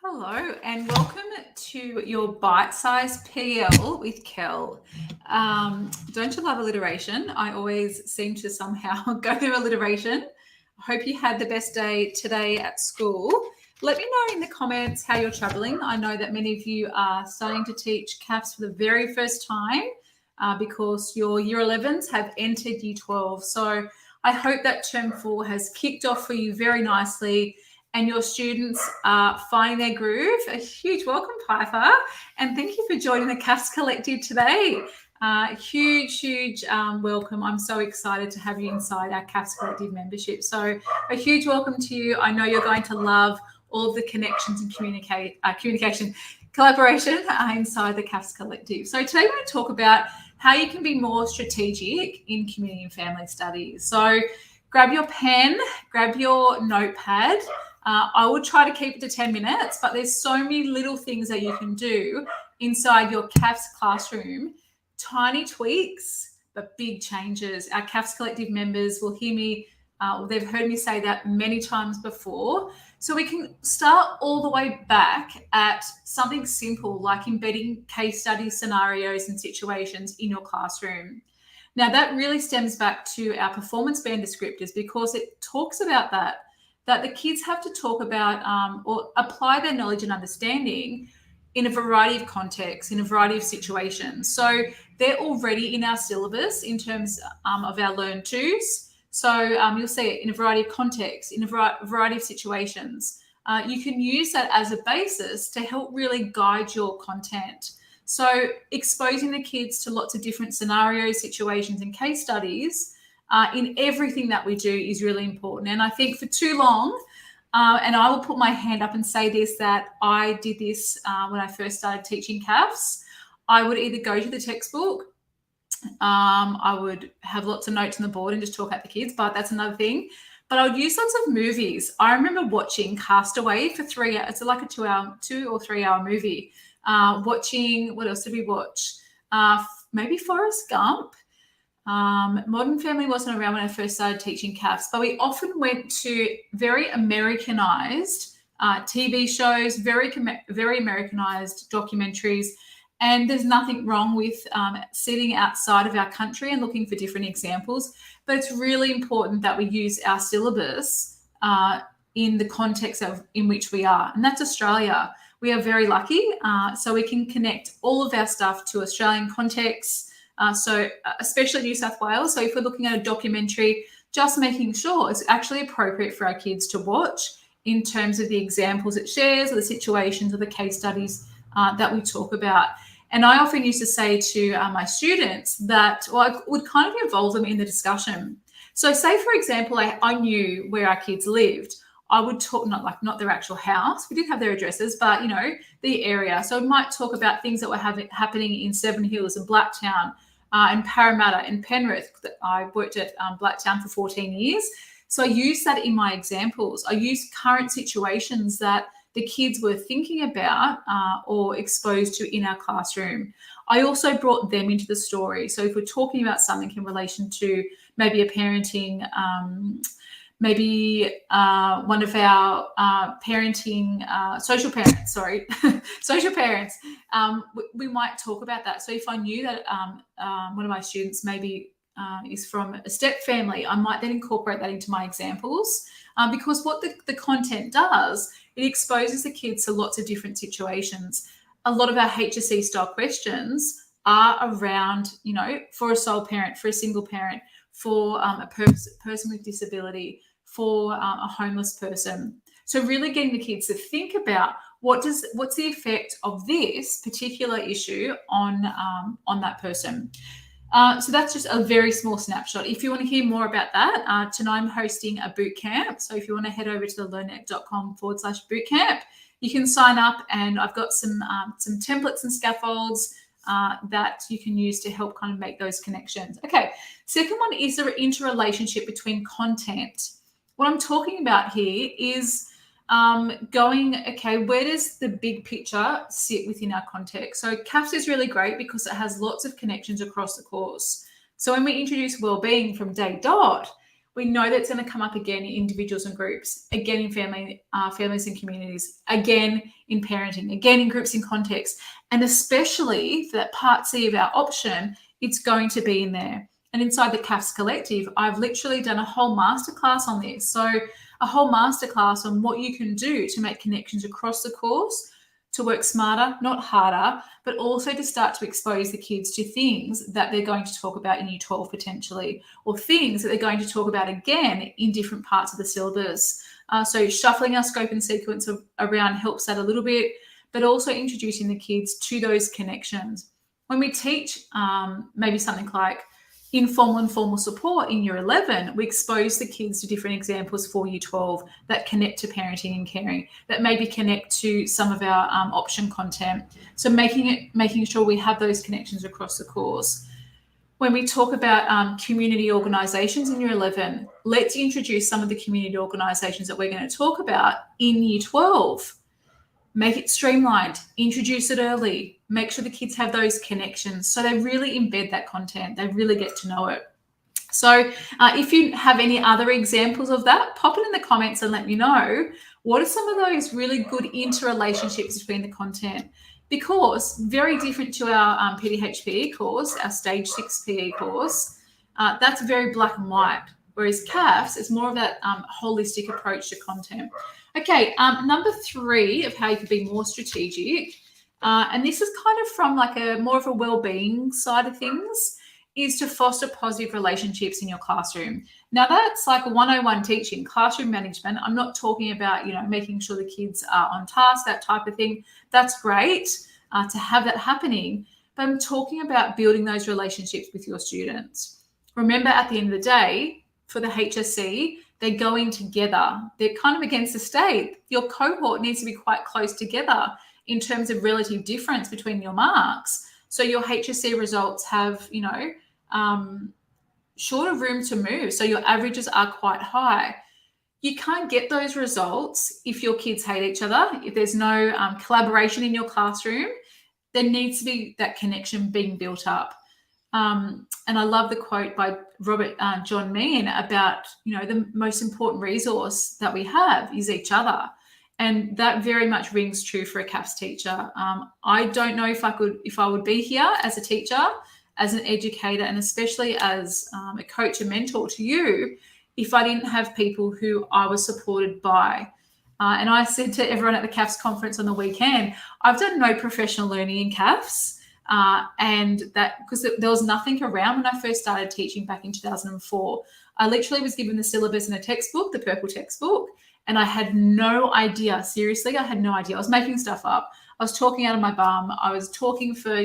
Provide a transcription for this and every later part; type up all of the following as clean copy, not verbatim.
Hello and welcome to your bite-sized PL with Kell. Don't you love alliteration? I always seem to somehow go through alliteration. I hope you had the best day today at school. Let me know in the comments how you're travelling. I know that many of you are starting to teach CAFS for the very first time because your Year 11s have entered Year 12. So I hope that Term 4 has kicked off for you very nicely and your students are finding their groove. A huge welcome, Piper, and thank you for joining the CAFS Collective today. Huge welcome. I'm so excited to have you inside our CAFS Collective membership. So a huge welcome to you. I know you're going to love all of the connections and collaboration inside the CAFS Collective. So today we're going to talk about how you can be more strategic in community and family studies. So grab your pen, grab your notepad. I would try to keep it to 10 minutes, but there's so many little things that you can do inside your CAFS classroom. Tiny tweaks, but big changes. Our CAFS Collective members will hear me, they've heard me say that many times before. So we can start all the way back at something simple like embedding case study scenarios and situations in your classroom. Now that really stems back to our performance band descriptors because it talks about that the kids have to talk about or apply their knowledge and understanding in a variety of contexts, in a variety of situations. So they're already in our syllabus in terms of our Learn Tos. So you'll see it in a variety of contexts, in a variety of situations. You can use that as a basis to help really guide your content. So exposing the kids to lots of different scenarios, situations, and case studies in everything that we do is really important. And I think for too long, and I will put my hand up and say this, that I did this when I first started teaching CAFS. I would either go to the textbook, I would have lots of notes on the board and just talk at the kids, but that's another thing. But I would use lots of movies. I remember watching Castaway for 3 hours. It's like a 2 or 3 hour movie. Watching, what else did we watch? Maybe Forrest Gump. Modern Family wasn't around when I first started teaching CAFS, but we often went to very Americanized TV shows, very Americanized documentaries, and there's nothing wrong with sitting outside of our country and looking for different examples, but it's really important that we use our syllabus in the context in which we are, and that's Australia. We are very lucky, so we can connect all of our stuff to Australian contexts, so especially New South Wales. So if we're looking at a documentary, just making sure it's actually appropriate for our kids to watch in terms of the examples it shares or the situations or the case studies that we talk about. And I often used to say to my students that, well, I would kind of involve them in the discussion. So say, for example, I knew where our kids lived. I would talk, not their actual house. We did have their addresses, but, the area. So we might talk about things that were happening in Seven Hills and Blacktown and Parramatta and Penrith. I worked at Blacktown for 14 years. So I use that in my examples. I use current situations that the kids were thinking about or exposed to in our classroom. I also brought them into the story. So if we're talking about something in relation to maybe a parenting, maybe one of our social parents, we might talk about that. So if I knew that one of my students maybe is from a step family, I might then incorporate that into my examples because what the content does, it exposes the kids to lots of different situations. A lot of our HSC style questions are around, for a sole parent, for a single parent, for a person with disability, for a homeless person. So really getting the kids to think about what's the effect of this particular issue on that person. So that's just a very small snapshot. If you want to hear more about that, tonight I'm hosting a boot camp. So if you want to head over to thelearnnet.com/bootcamp, you can sign up, and I've got some templates and scaffolds that you can use to help kind of make those connections. Okay, second one is the interrelationship between content. What I'm talking about here is where does the big picture sit within our context? So CAFS is really great because it has lots of connections across the course. So when we introduce wellbeing from day dot, We know that's going to come up again in individuals and groups, again in families and communities, again in parenting, again in groups and context, and especially for that part C of our option, it's going to be in there. And inside the CAFS Collective, I've literally done a whole masterclass on this. So a whole masterclass on what you can do to make connections across the course, to work smarter, not harder, but also to start to expose the kids to things that they're going to talk about in Year 12 potentially, or things that they're going to talk about again in different parts of the syllabus. So shuffling our scope and sequence around helps that a little bit, but also introducing the kids to those connections. When we teach maybe something like informal and formal support in Year 11, we expose the kids to different examples for Year 12 that connect to parenting and caring, that maybe connect to some of our option content. So making sure we have those connections across the course. When we talk about community organisations in Year 11, let's introduce some of the community organisations that we're going to talk about in Year 12. Make it streamlined, introduce it early, make sure the kids have those connections so they really embed that content, they really get to know it. So if you have any other examples of that, pop it in the comments and let me know what are some of those really good interrelationships between the content, because very different to our PDHPE course, our Stage 6 PE course, that's very black and white, whereas CAFS is more of that holistic approach to content. Okay, number 3 of how you could be more strategic, and this is kind of from like a more of a well-being side of things, is to foster positive relationships in your classroom. Now that's like a 101 teaching, classroom management. I'm not talking about, making sure the kids are on task, that type of thing. That's great to have that happening, but I'm talking about building those relationships with your students. Remember, at the end of the day, for the HSC, they're going together. They're kind of against the state. Your cohort needs to be quite close together in terms of relative difference between your marks. So your HSC results have, shorter room to move. So your averages are quite high. You can't get those results if your kids hate each other, if there's no collaboration in your classroom. There needs to be that connection being built up. And I love the quote by Robert John Meehan about, the most important resource that we have is each other. And that very much rings true for a CAFS teacher. I don't know if I would be here as a teacher, as an educator, and especially as a coach and mentor to you, if I didn't have people who I was supported by. And I said to everyone at the CAFS conference on the weekend, I've done no professional learning in CAFS. And that because there was nothing around when I first started teaching back in 2004. I literally was given the syllabus in a textbook, the purple textbook, and I had no idea. Seriously, I had no idea. I was making stuff up. I was talking out of my bum. I was talking for,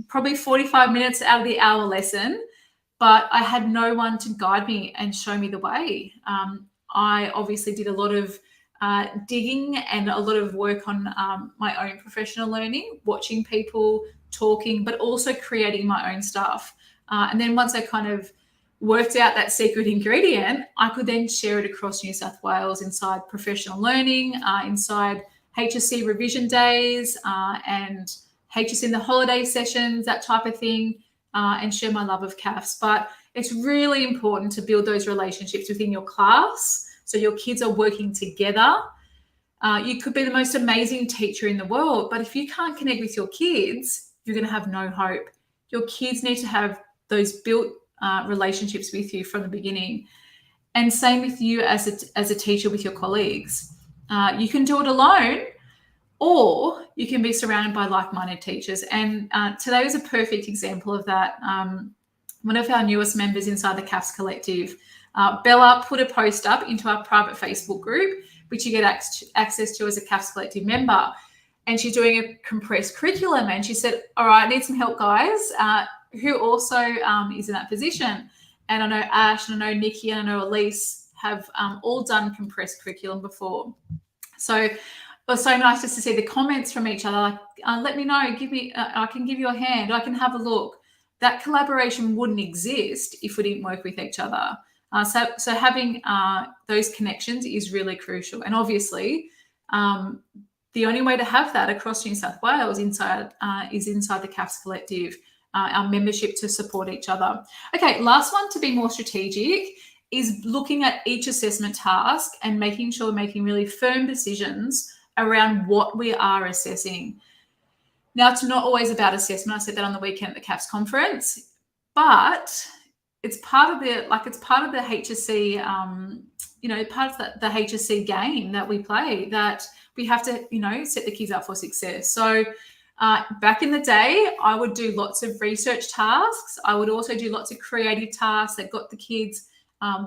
probably 45 minutes out of the hour lesson, but I had no one to guide me and show me the way. I obviously did a lot of digging and a lot of work on my own professional learning, watching people, talking, but also creating my own stuff. And then once I kind of worked out that secret ingredient, I could then share it across New South Wales inside professional learning, inside HSC revision days and HSC in the holiday sessions, that type of thing, and share my love of CAFS. But it's really important to build those relationships within your class so your kids are working together. You could be the most amazing teacher in the world, but if you can't connect with your kids, you're going to have no hope. Your kids need to have those built relationships with you from the beginning. And same with you as a teacher with your colleagues. You can do it alone, or you can be surrounded by like-minded teachers. And today was a perfect example of that. One of our newest members inside the CAFS Collective, Bella, put a post up into our private Facebook group, which you get access to as a CAFS Collective member. And she's doing a compressed curriculum. And she said, all right, I need some help, guys, who also is in that position. And I know Ash, and I know Nikki, and I know Elise have all done compressed curriculum before. So it was so nice just to see the comments from each other. Like, let me know, I can give you a hand, I can have a look. That collaboration wouldn't exist if we didn't work with each other. So having those connections is really crucial. And obviously, the only way to have that across New South Wales is inside the CAFS Collective, our membership to support each other. Okay, last one to be more strategic is looking at each assessment task and making sure we're making really firm decisions around what we are assessing. Now, it's not always about assessment. I said that on the weekend at the CAFS conference, but it's part of the HSC, part of the HSC game that we play, that we have to, set the kids up for success. So back in the day, I would do lots of research tasks. I would also do lots of creative tasks that got the kids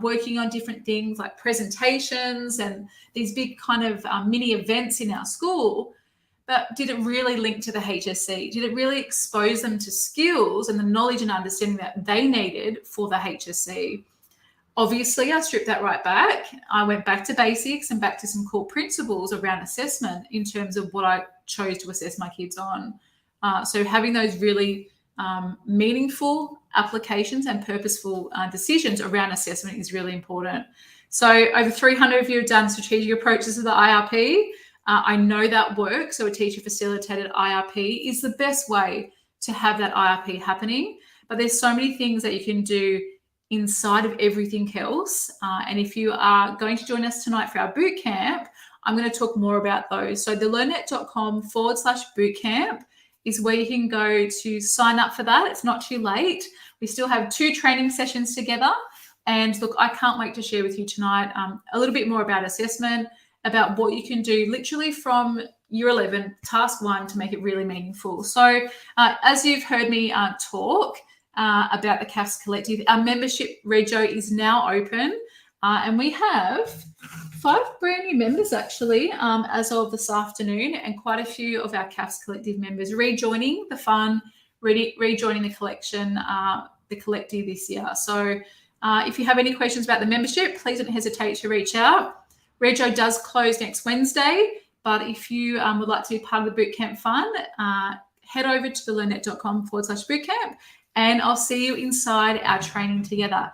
working on different things like presentations and these big kind of mini events in our school. But did it really link to the HSC? Did it really expose them to skills and the knowledge and understanding that they needed for the HSC? Obviously, I stripped that right back. I went back to basics and back to some core principles around assessment in terms of what I chose to assess my kids on. So having those really meaningful applications and purposeful decisions around assessment is really important. So over 300 of you have done strategic approaches to the IRP. I know that works. So a teacher-facilitated IRP is the best way to have that IRP happening. But there's so many things that you can do inside of everything else. And if you are going to join us tonight for our boot camp, I'm going to talk more about those. So thelearnnet.com/bootcamp is where you can go to sign up for that. It's not too late. We still have 2 training sessions together. And look, I can't wait to share with you tonight a little bit more about assessment, about what you can do literally from year 11, task 1, to make it really meaningful. So as you've heard me talk about the CAFS Collective, our membership rego is now open and we have 5 brand new members actually as of this afternoon, and quite a few of our CAFS Collective members rejoining the fun, rejoining the collective this year. So if you have any questions about the membership, please don't hesitate to reach out. Rego does close next Wednesday, but if you would like to be part of the bootcamp fun, head over to thelearnnet.com/bootcamp, and I'll see you inside our training together.